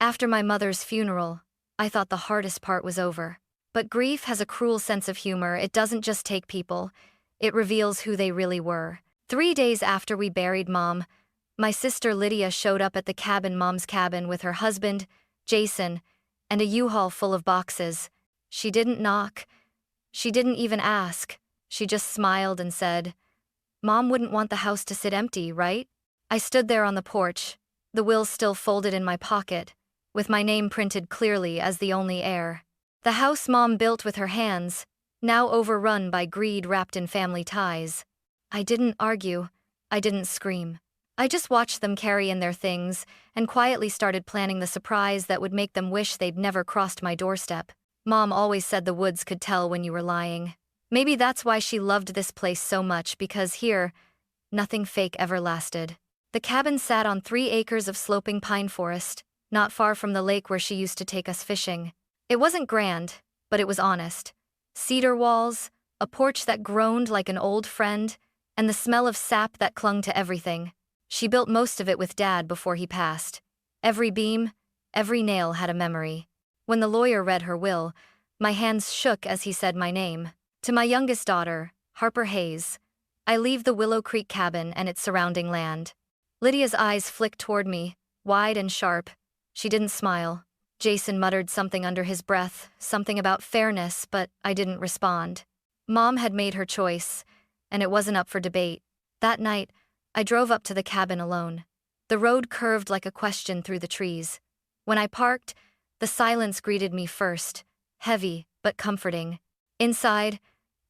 After my mother's funeral, I thought the hardest part was over. But grief has a cruel sense of humor. It doesn't just take people, it reveals who they really were. 3 days after we buried Mom, my sister Lydia showed up at the cabin, Mom's cabin, with her husband, Jason, and a U-Haul full of boxes. She didn't knock. She didn't even ask. She just smiled and said, "Mom wouldn't want the house to sit empty, right?" I stood there on the porch, the will still folded in my pocket, with my name printed clearly as the only heir. The house Mom built with her hands, now overrun by greed wrapped in family ties. I didn't argue. I didn't scream. I just watched them carry in their things and quietly started planning the surprise that would make them wish they'd never crossed my doorstep. Mom always said the woods could tell when you were lying. Maybe that's why she loved this place so much, because here, nothing fake ever lasted. The cabin sat on 3 acres of sloping pine forest, not far from the lake where she used to take us fishing. It wasn't grand, but it was honest. Cedar walls, a porch that groaned like an old friend, and the smell of sap that clung to everything. She built most of it with Dad before he passed. Every beam, every nail had a memory. When the lawyer read her will, my hands shook as he said my name. To my youngest daughter, Harper Hayes, I leave the Willow Creek cabin and its surrounding land. Lydia's eyes flicked toward me, wide and sharp. She didn't smile. Jason muttered something under his breath, something about fairness, but I didn't respond. Mom had made her choice, and it wasn't up for debate. That night, I drove up to the cabin alone. The road curved like a question through the trees. When I parked, the silence greeted me first, heavy but comforting. Inside,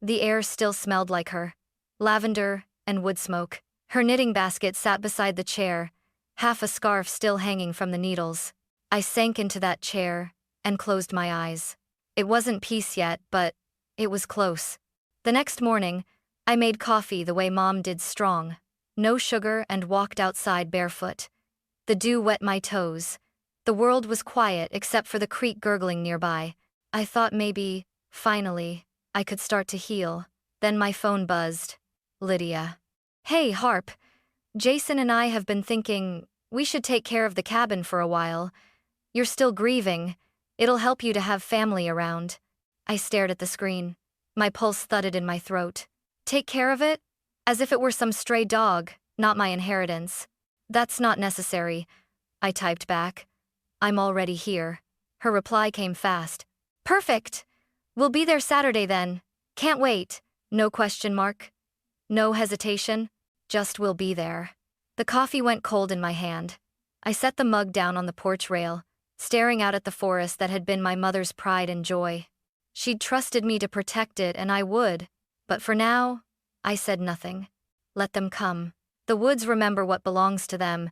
the air still smelled like her, lavender and wood smoke. Her knitting basket sat beside the chair, half a scarf still hanging from the needles. I sank into that chair and closed my eyes. It wasn't peace yet, but it was close. The next morning, I made coffee the way Mom did, strong, no sugar, and walked outside barefoot. The dew wet my toes. The world was quiet except for the creek gurgling nearby. I thought maybe, finally, I could start to heal. Then my phone buzzed. Lydia. "Hey, Harp. Jason and I have been thinking we should take care of the cabin for a while. You're still grieving. It'll help you to have family around." I stared at the screen. My pulse thudded in my throat. Take care of it? As if it were some stray dog, not my inheritance. "That's not necessary," I typed back. "I'm already here." Her reply came fast. "Perfect. We'll be there Saturday then. Can't wait." No question mark. No hesitation. Just "we'll be there." The coffee went cold in my hand. I set the mug down on the porch rail, staring out at the forest that had been my mother's pride and joy. She'd trusted me to protect it, and I would. But for now, I said nothing. Let them come. The woods remember what belongs to them,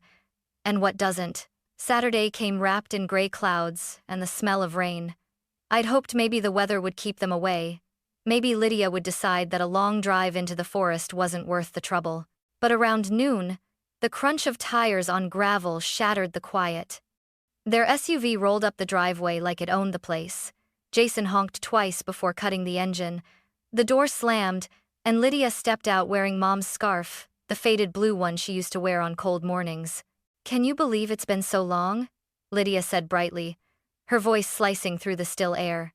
and what doesn't. Saturday came wrapped in gray clouds and the smell of rain. I'd hoped maybe the weather would keep them away. Maybe Lydia would decide that a long drive into the forest wasn't worth the trouble. But around noon, the crunch of tires on gravel shattered the quiet. Their SUV rolled up the driveway like it owned the place. Jason honked twice before cutting the engine. The door slammed, and Lydia stepped out wearing Mom's scarf, the faded blue one she used to wear on cold mornings. "Can you believe it's been so long?" Lydia said brightly, her voice slicing through the still air.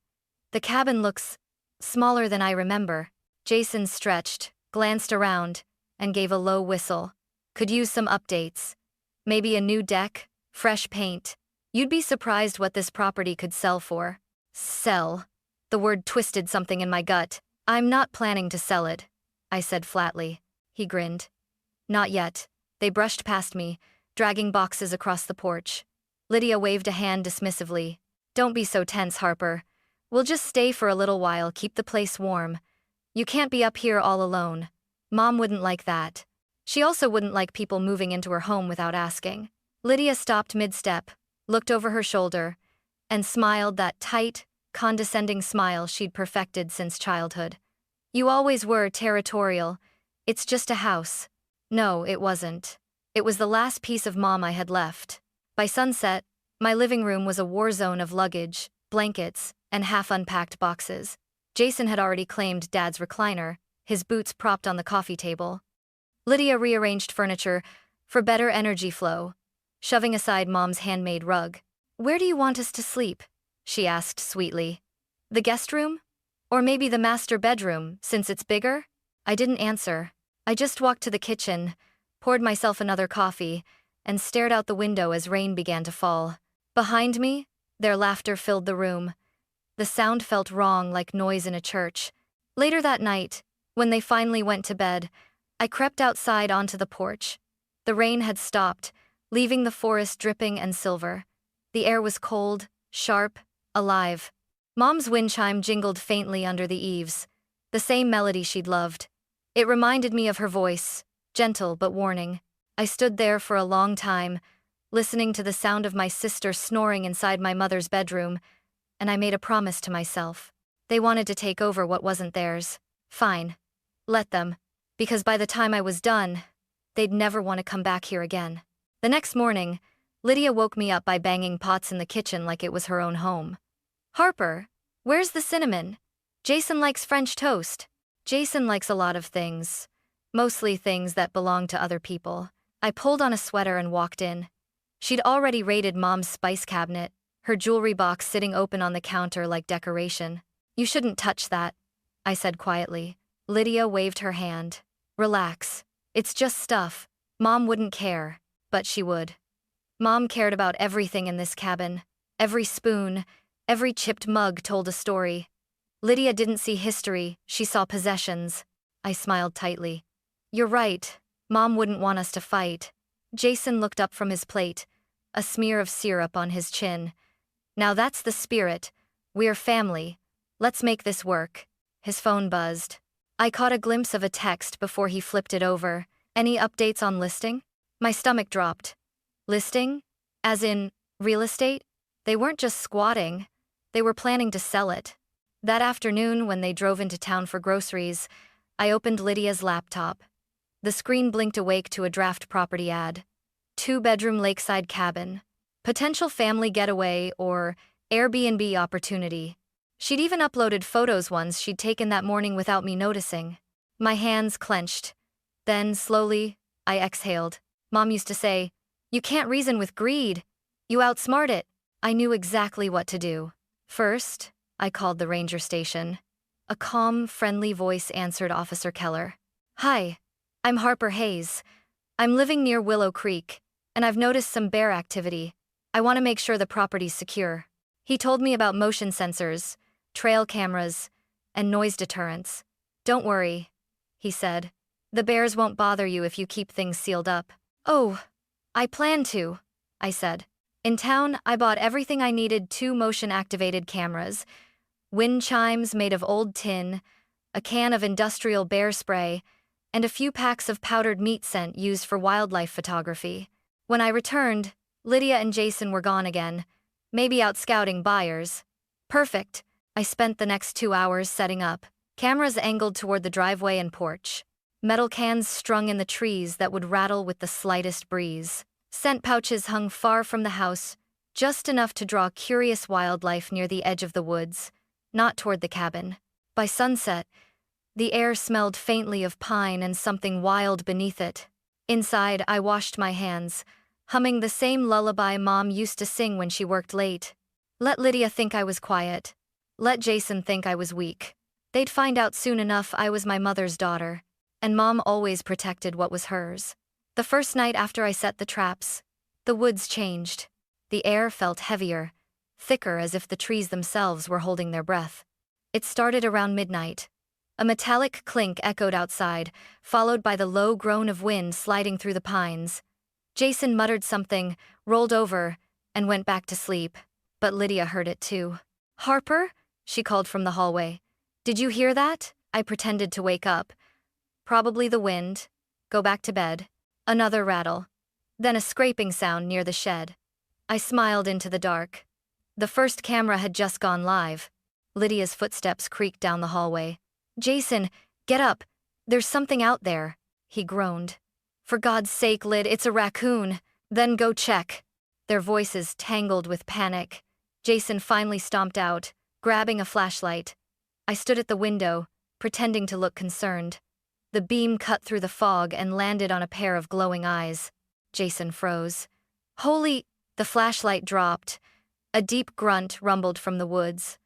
"The cabin looks smaller than I remember." Jason stretched, glanced around, and gave a low whistle. "Could use some updates. Maybe a new deck, fresh paint. You'd be surprised what this property could sell for." Sell. The word twisted something in my gut. "I'm not planning to sell it," I said flatly. He grinned. "Not yet." They brushed past me, dragging boxes across the porch. Lydia waved a hand dismissively. "Don't be so tense, Harper. We'll just stay for a little while, keep the place warm. You can't be up here all alone. Mom wouldn't like that. She also wouldn't like people moving into her home without asking." Lydia stopped mid-step, looked over her shoulder, and smiled, that tight, condescending smile she'd perfected since childhood. "You always were territorial. It's just a house." No, it wasn't. It was the last piece of Mom I had left. By sunset, my living room was a war zone of luggage, blankets, and half-unpacked boxes. Jason had already claimed Dad's recliner, his boots propped on the coffee table. Lydia rearranged furniture for better energy flow, shoving aside Mom's handmade rug. "Where do you want us to sleep?" she asked sweetly. "The guest room? Or maybe the master bedroom, since it's bigger?" I didn't answer. I just walked to the kitchen, poured myself another coffee, and stared out the window as rain began to fall. Behind me, their laughter filled the room. The sound felt wrong, like noise in a church. Later that night, when they finally went to bed, I crept outside onto the porch. The rain had stopped, leaving the forest dripping and silver. The air was cold, sharp, alive. Mom's wind chime jingled faintly under the eaves, the same melody she'd loved. It reminded me of her voice, gentle but warning. I stood there for a long time, listening to the sound of my sister snoring inside my mother's bedroom, and I made a promise to myself. They wanted to take over what wasn't theirs. Fine. Let them. Because by the time I was done, they'd never want to come back here again. The next morning, Lydia woke me up by banging pots in the kitchen like it was her own home. "Harper, where's the cinnamon? Jason likes French toast." Jason likes a lot of things, mostly things that belong to other people. I pulled on a sweater and walked in. She'd already raided Mom's spice cabinet, her jewelry box sitting open on the counter like decoration. "You shouldn't touch that," I said quietly. Lydia waved her hand. "Relax. It's just stuff. Mom wouldn't care, but she would." Mom cared about everything in this cabin. Every spoon, every chipped mug told a story. Lydia didn't see history, she saw possessions. I smiled tightly. "You're right. Mom wouldn't want us to fight." Jason looked up from his plate, a smear of syrup on his chin. "Now that's the spirit. We're family. Let's make this work." His phone buzzed. I caught a glimpse of a text before he flipped it over. "Any updates on listing?" My stomach dropped. Listing? As in, real estate? They weren't just squatting. They were planning to sell it. That afternoon, when they drove into town for groceries, I opened Lydia's laptop. The screen blinked awake to a draft property ad. 2-bedroom lakeside cabin. Potential family getaway or Airbnb opportunity. She'd even uploaded photos once she'd taken that morning without me noticing. My hands clenched. Then, slowly, I exhaled. Mom used to say, "You can't reason with greed. You outsmart it." I knew exactly what to do. First, I called the ranger station. A calm, friendly voice answered Officer Keller. "Hi, I'm Harper Hayes. I'm living near Willow Creek, and I've noticed some bear activity. I want to make sure the property's secure." He told me about motion sensors, trail cameras, and noise deterrents. "Don't worry," he said. "The bears won't bother you if you keep things sealed up." "Oh, I plan to," I said. In town, I bought everything I needed: 2 motion-activated cameras, wind chimes made of old tin, a can of industrial bear spray, and a few packs of powdered meat scent used for wildlife photography. When I returned, Lydia and Jason were gone again, maybe out scouting buyers. Perfect. I spent the next 2 hours setting up. Cameras angled toward the driveway and porch. Metal cans strung in the trees that would rattle with the slightest breeze. Scent pouches hung far from the house, just enough to draw curious wildlife near the edge of the woods, not toward the cabin. By sunset, the air smelled faintly of pine and something wild beneath it. Inside, I washed my hands, humming the same lullaby Mom used to sing when she worked late. Let Lydia think I was quiet. Let Jason think I was weak. They'd find out soon enough I was my mother's daughter, and Mom always protected what was hers. The first night after I set the traps, the woods changed. The air felt heavier, thicker, as if the trees themselves were holding their breath. It started around midnight. A metallic clink echoed outside, followed by the low groan of wind sliding through the pines. Jason muttered something, rolled over, and went back to sleep. But Lydia heard it too. "Harper?" she called from the hallway. "Did you hear that?" I pretended to wake up. "Probably the wind. Go back to bed." Another rattle. Then a scraping sound near the shed. I smiled into the dark. The first camera had just gone live. Lydia's footsteps creaked down the hallway. "Jason, get up. There's something out there," he groaned. "For God's sake, Lyd, it's a raccoon. Then go check." Their voices tangled with panic. Jason finally stomped out, grabbing a flashlight. I stood at the window, pretending to look concerned. The beam cut through the fog and landed on a pair of glowing eyes. Jason froze. "Holy..." The flashlight dropped, A deep grunt rumbled from the woods.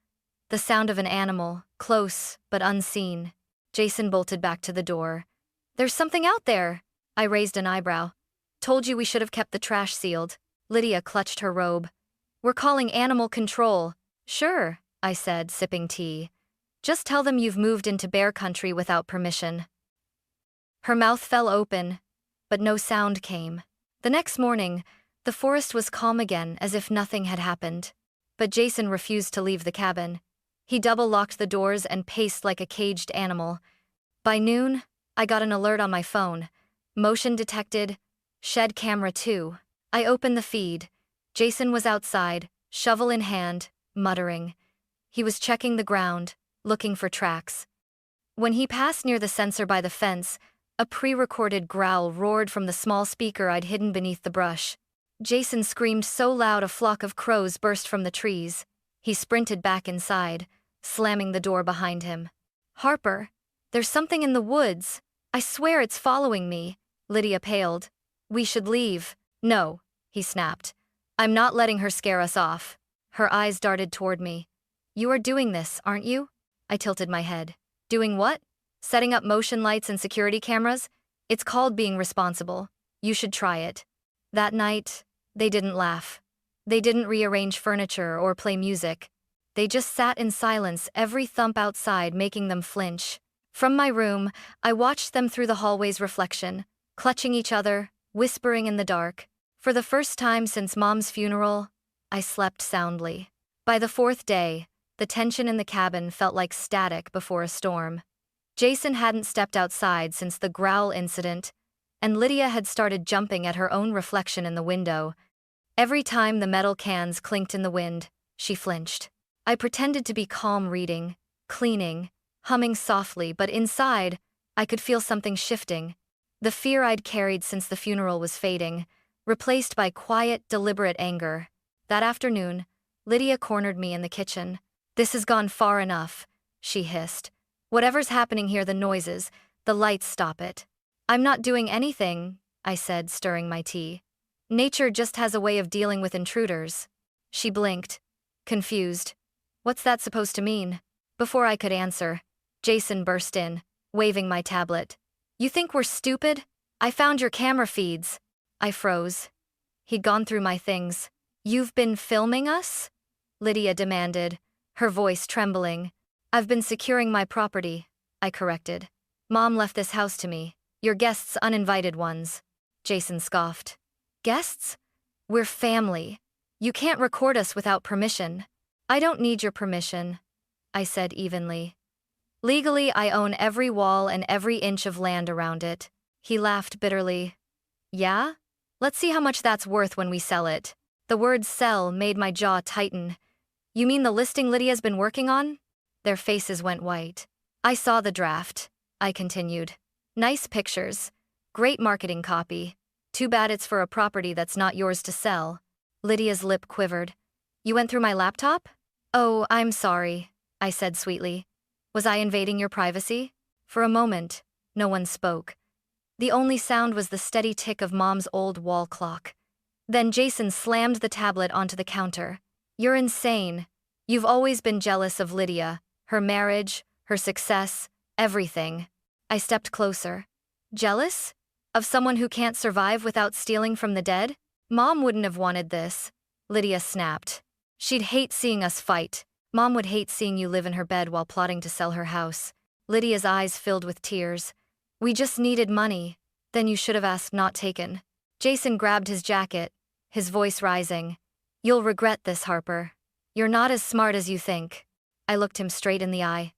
The sound of an animal, close but unseen. Jason bolted back to the door. "There's something out there!" I raised an eyebrow. "Told you we should have kept the trash sealed." Lydia clutched her robe. "We're calling animal control." "Sure," I said, sipping tea. "Just tell them you've moved into bear country without permission." Her mouth fell open, but no sound came. The next morning, the forest was calm again, as if nothing had happened. But Jason refused to leave the cabin. He double-locked the doors and paced like a caged animal. By noon, I got an alert on my phone. Motion detected, shed camera 2. I opened the feed. Jason was outside, shovel in hand, muttering. He was checking the ground, looking for tracks. When he passed near the sensor by the fence, a pre-recorded growl roared from the small speaker I'd hidden beneath the brush. Jason screamed so loud a flock of crows burst from the trees. He sprinted back inside, slamming the door behind him. "Harper, there's something in the woods. I swear it's following me." Lydia paled. "We should leave." "No," he snapped. "I'm not letting her scare us off." Her eyes darted toward me. "You are doing this, aren't you?" I tilted my head. "Doing what?" "Setting up motion lights and security cameras? It's called being responsible. You should try it." That night, they didn't laugh. They didn't rearrange furniture or play music. They just sat in silence, every thump outside making them flinch. From my room, I watched them through the hallway's reflection, clutching each other, whispering in the dark. For the first time since Mom's funeral, I slept soundly. By the 4th day, the tension in the cabin felt like static before a storm. Jason hadn't stepped outside since the growl incident, and Lydia had started jumping at her own reflection in the window. Every time the metal cans clinked in the wind, she flinched. I pretended to be calm, reading, cleaning, humming softly, but inside, I could feel something shifting. The fear I'd carried since the funeral was fading, replaced by quiet, deliberate anger. That afternoon, Lydia cornered me in the kitchen. "This has gone far enough," she hissed. "Whatever's happening here, the noises, the lights, stop it." "I'm not doing anything," I said, stirring my tea. "Nature just has a way of dealing with intruders." She blinked, confused. "What's that supposed to mean?" Before I could answer, Jason burst in, waving my tablet. "You think we're stupid? I found your camera feeds." I froze. He'd gone through my things. "You've been filming us?" Lydia demanded, her voice trembling. "I've been securing my property," I corrected. "Mom left this house to me. Your guests, uninvited ones." Jason scoffed. "Guests? We're family. You can't record us without permission." "I don't need your permission," I said evenly. "Legally, I own every wall and every inch of land around it." He laughed bitterly. "Yeah? Let's see how much that's worth when we sell it." The word "sell" made my jaw tighten. "You mean the listing Lydia's been working on?" Their faces went white. "I saw the draft," I continued. "Nice pictures. Great marketing copy. Too bad it's for a property that's not yours to sell." Lydia's lip quivered. "You went through my laptop?" "Oh, I'm sorry," I said sweetly. "Was I invading your privacy?" For a moment, no one spoke. The only sound was the steady tick of Mom's old wall clock. Then Jason slammed the tablet onto the counter. "You're insane. You've always been jealous of Lydia, her marriage, her success, everything." I stepped closer. "Jealous? Of someone who can't survive without stealing from the dead?" "Mom wouldn't have wanted this," Lydia snapped. "She'd hate seeing us fight. Mom would hate seeing you live in her bed while plotting to sell her house." Lydia's eyes filled with tears. "We just needed money. Then you should have asked, not taken." Jason grabbed his jacket, his voice rising. "You'll regret this, Harper. You're not as smart as you think." I looked him straight in the eye.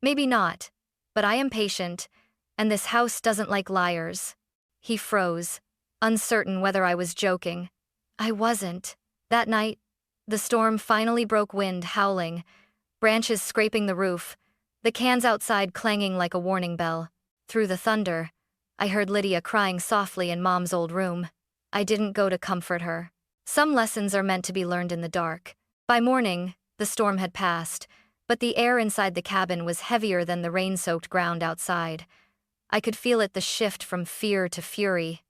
"Maybe not, but I am patient, and this house doesn't like liars." He froze, uncertain whether I was joking. I wasn't. That night, the storm finally broke, wind howling, branches scraping the roof, the cans outside clanging like a warning bell. Through the thunder, I heard Lydia crying softly in Mom's old room. I didn't go to comfort her. Some lessons are meant to be learned in the dark. By morning, the storm had passed, but the air inside the cabin was heavier than the rain-soaked ground outside. I could feel it, the shift from fear to fury.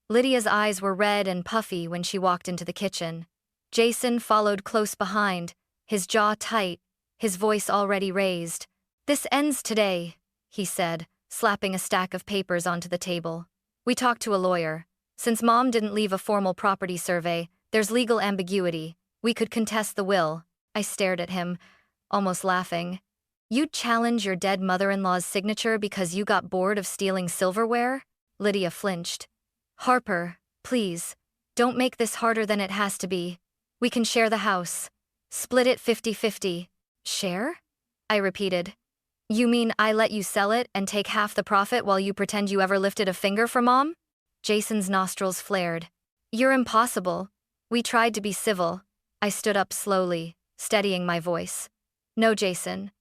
Lydia's eyes were red and puffy when she walked into the kitchen. Jason followed close behind, his jaw tight, his voice already raised. "This ends today," he said, slapping a stack of papers onto the table. "We talked to a lawyer. Since Mom didn't leave a formal property survey, there's legal ambiguity. We could contest the will." I stared at him, almost laughing. "You'd challenge your dead mother-in-law's signature because you got bored of stealing silverware?" Lydia flinched. "Harper, please, don't make this harder than it has to be. We can share the house. Split it 50-50. "Share?" I repeated. "You mean I let you sell it and take half the profit while you pretend you ever lifted a finger for Mom?" Jason's nostrils flared. "You're impossible." We tried to be civil. I stood up slowly, steadying my voice. "No, Jason.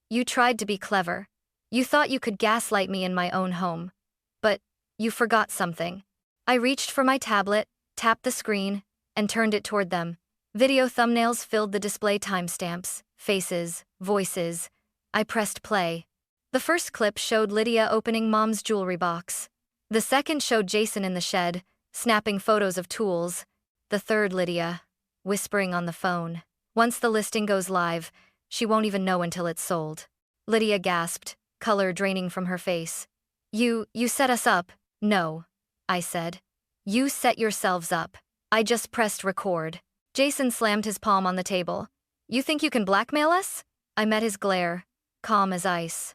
You tried to be clever. You thought you could gaslight me in my own home. But you forgot something." I reached for my tablet, tapped the screen, and turned it toward them. Video thumbnails filled the display, timestamps, faces, voices. I pressed play. The first clip showed Lydia opening Mom's jewelry box. The second showed Jason in the shed, snapping photos of tools. The third, Lydia, whispering on the phone. "Once the listing goes live, she won't even know until it's sold." Lydia gasped, color draining from her face. You set us up." "No," I said. "You set yourselves up. I just pressed record." Jason slammed his palm on the table. "You think you can blackmail us?" I met his glare, calm as ice.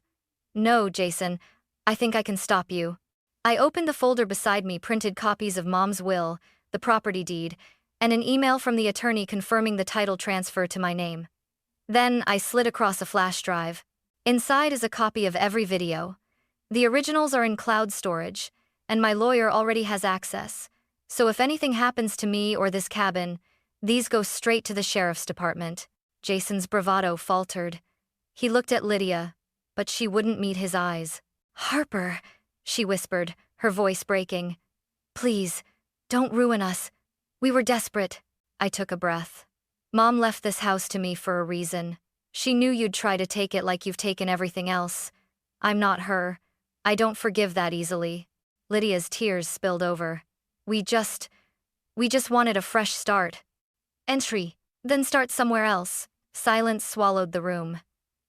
"No, Jason, I think I can stop you." I opened the folder beside me, printed copies of Mom's will, the property deed, and an email from the attorney confirming the title transfer to my name. Then I slid across a flash drive. Inside is a copy of every video. The originals are in cloud storage, and my lawyer already has access. So if anything happens to me or this cabin, these go straight to the sheriff's department. Jason's bravado faltered. He looked at Lydia, but she wouldn't meet his eyes. "Harper," she whispered, her voice breaking. "Please, don't ruin us. We were desperate." I took a breath. "Mom left this house to me for a reason. She knew you'd try to take it like you've taken everything else. I'm not her. I don't forgive that easily." Lydia's tears spilled over. We just wanted a fresh start. Entry, then start somewhere else." Silence swallowed the room.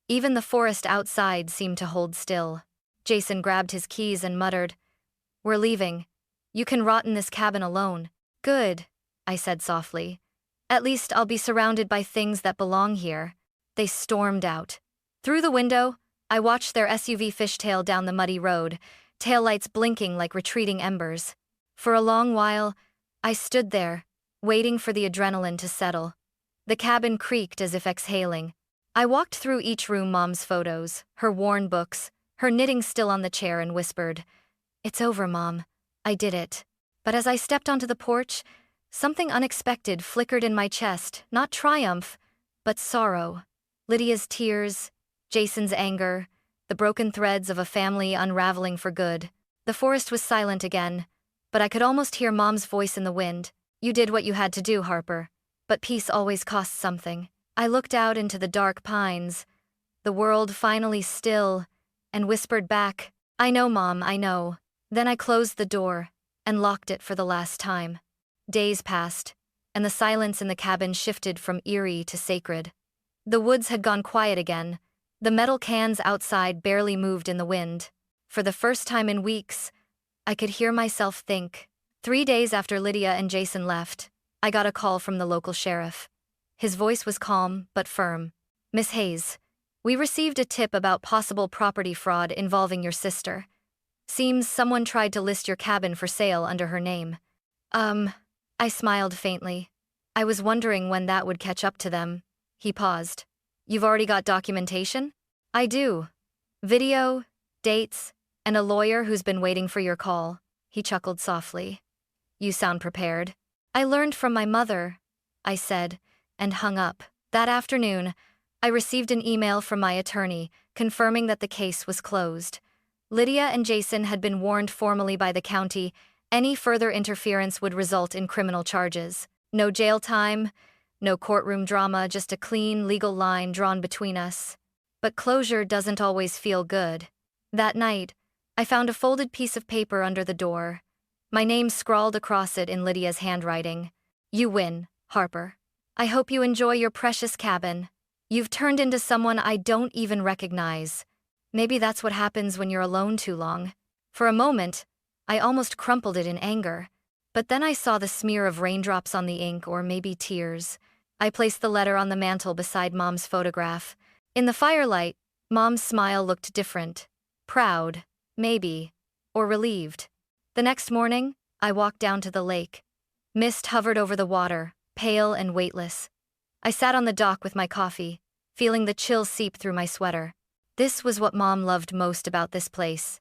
Even the forest outside seemed to hold still. Jason grabbed his keys and muttered, "We're leaving. You can rot in this cabin alone." "Good," I said softly. "At least I'll be surrounded by things that belong here." They stormed out. Through the window, I watched their SUV fishtail down the muddy road, taillights blinking like retreating embers. For a long while, I stood there, waiting for the adrenaline to settle. The cabin creaked as if exhaling. I walked through each room, Mom's photos, her worn books, her knitting still on the chair, and whispered, "It's over, Mom. I did it." But as I stepped onto the porch, something unexpected flickered in my chest, not triumph, but sorrow. Lydia's tears, Jason's anger, the broken threads of a family unraveling for good. The forest was silent again, but I could almost hear Mom's voice in the wind. "You did what you had to do, Harper. But peace always costs something." I looked out into the dark pines, the world finally still, and whispered back, "I know, Mom, I know." Then I closed the door and locked it for the last time. Days passed, and the silence in the cabin shifted from eerie to sacred. The woods had gone quiet again. The metal cans outside barely moved in the wind. For the first time in weeks, I could hear myself think. 3 days after Lydia and Jason left, I got a call from the local sheriff. His voice was calm but firm. "Miss Hayes, we received a tip about possible property fraud involving your sister. Seems someone tried to list your cabin for sale under her name." I smiled faintly. I was wondering when that would catch up to them. He paused. "You've already got documentation?" "I do. Video, dates, and a lawyer who's been waiting for your call." He chuckled softly. "You sound prepared." "I learned from my mother," I said, and hung up. That afternoon, I received an email from my attorney confirming that the case was closed. Lydia and Jason had been warned formally by the county. Any further interference would result in criminal charges. No jail time, no courtroom drama, just a clean legal line drawn between us. But closure doesn't always feel good. That night, I found a folded piece of paper under the door. My name scrawled across it in Lydia's handwriting. "You win, Harper." I hope you enjoy your precious cabin. You've turned into someone I don't even recognize. Maybe that's what happens when you're alone too long. For a moment, I almost crumpled it in anger. But then I saw the smear of raindrops on the ink, or maybe tears. I placed the letter on the mantel beside Mom's photograph. In the firelight, Mom's smile looked different. Proud, maybe, or relieved. The next morning, I walked down to the lake. Mist hovered over the water, pale and weightless. I sat on the dock with my coffee, feeling the chill seep through my sweater. This was what Mom loved most about this place.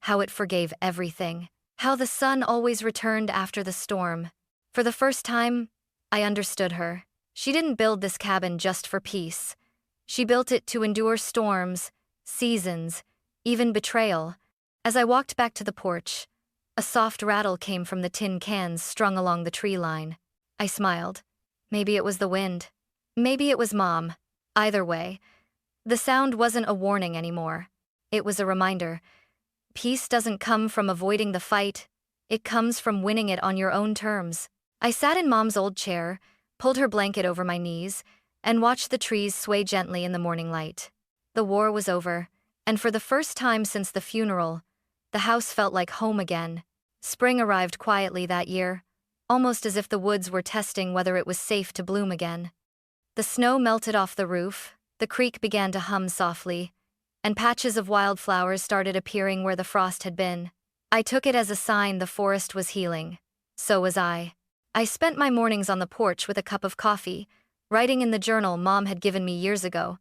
How it forgave everything. How the sun always returned after the storm. For the first time, I understood her. She didn't build this cabin just for peace. She built it to endure storms, seasons, even betrayal. As I walked back to the porch, a soft rattle came from the tin cans strung along the tree line. I smiled. Maybe it was the wind. Maybe it was Mom. Either way, the sound wasn't a warning anymore. It was a reminder. Peace doesn't come from avoiding the fight. It comes from winning it on your own terms. I sat in Mom's old chair, pulled her blanket over my knees, and watched the trees sway gently in the morning light. The war was over, and for the first time since the funeral, the house felt like home again. Spring arrived quietly that year, almost as if the woods were testing whether it was safe to bloom again. The snow melted off the roof, the creek began to hum softly, and patches of wildflowers started appearing where the frost had been. I took it as a sign the forest was healing. So was I. I spent my mornings on the porch with a cup of coffee, writing in the journal Mom had given me years ago.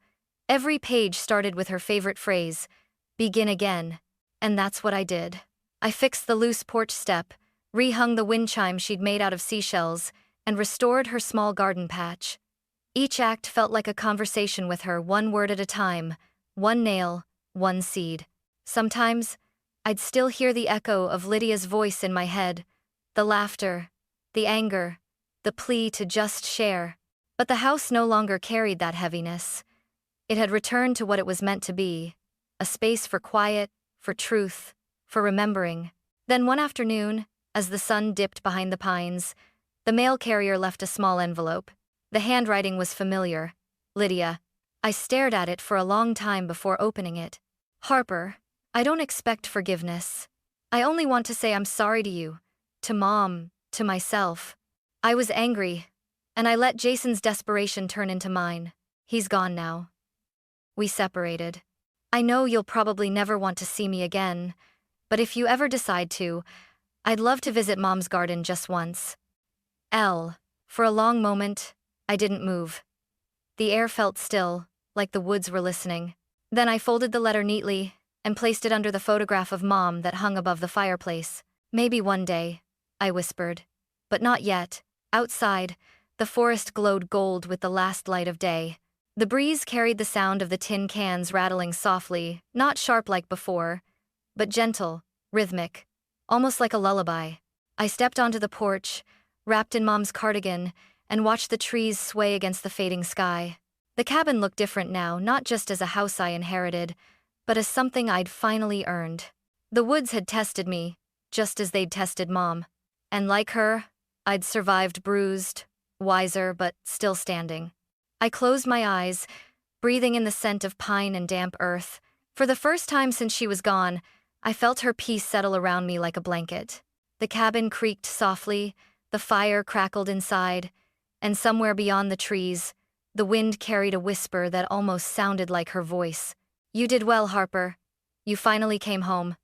Every page started with her favorite phrase, "Begin again." And that's what I did. I fixed the loose porch step, rehung the wind chime she'd made out of seashells, and restored her small garden patch. Each act felt like a conversation with her, one word at a time, one nail, one seed. Sometimes, I'd still hear the echo of Lydia's voice in my head, the laughter, the anger, the plea to just share. But the house no longer carried that heaviness. It had returned to what it was meant to be, a space for quiet, for truth, for remembering. Then one afternoon, as the sun dipped behind the pines, the mail carrier left a small envelope. The handwriting was familiar. Lydia. I stared at it for a long time before opening it. Harper, I don't expect forgiveness. I only want to say I'm sorry to you, to Mom, to myself. I was angry, and I let Jason's desperation turn into mine. He's gone now. We separated. I know you'll probably never want to see me again, but if you ever decide to, I'd love to visit Mom's garden just once. L. For a long moment, I didn't move. The air felt still, like the woods were listening. Then I folded the letter neatly and placed it under the photograph of Mom that hung above the fireplace. Maybe one day, I whispered. But not yet. Outside, the forest glowed gold with the last light of day. The breeze carried the sound of the tin cans rattling softly, not sharp like before, but gentle, rhythmic, almost like a lullaby. I stepped onto the porch, wrapped in Mom's cardigan, and watched the trees sway against the fading sky. The cabin looked different now, not just as a house I inherited, but as something I'd finally earned. The woods had tested me, just as they'd tested Mom. And like her, I'd survived bruised, wiser, but still standing. I closed my eyes, breathing in the scent of pine and damp earth. For the first time since she was gone, I felt her peace settle around me like a blanket. The cabin creaked softly, the fire crackled inside, and somewhere beyond the trees, the wind carried a whisper that almost sounded like her voice. You did well, Harper. You finally came home.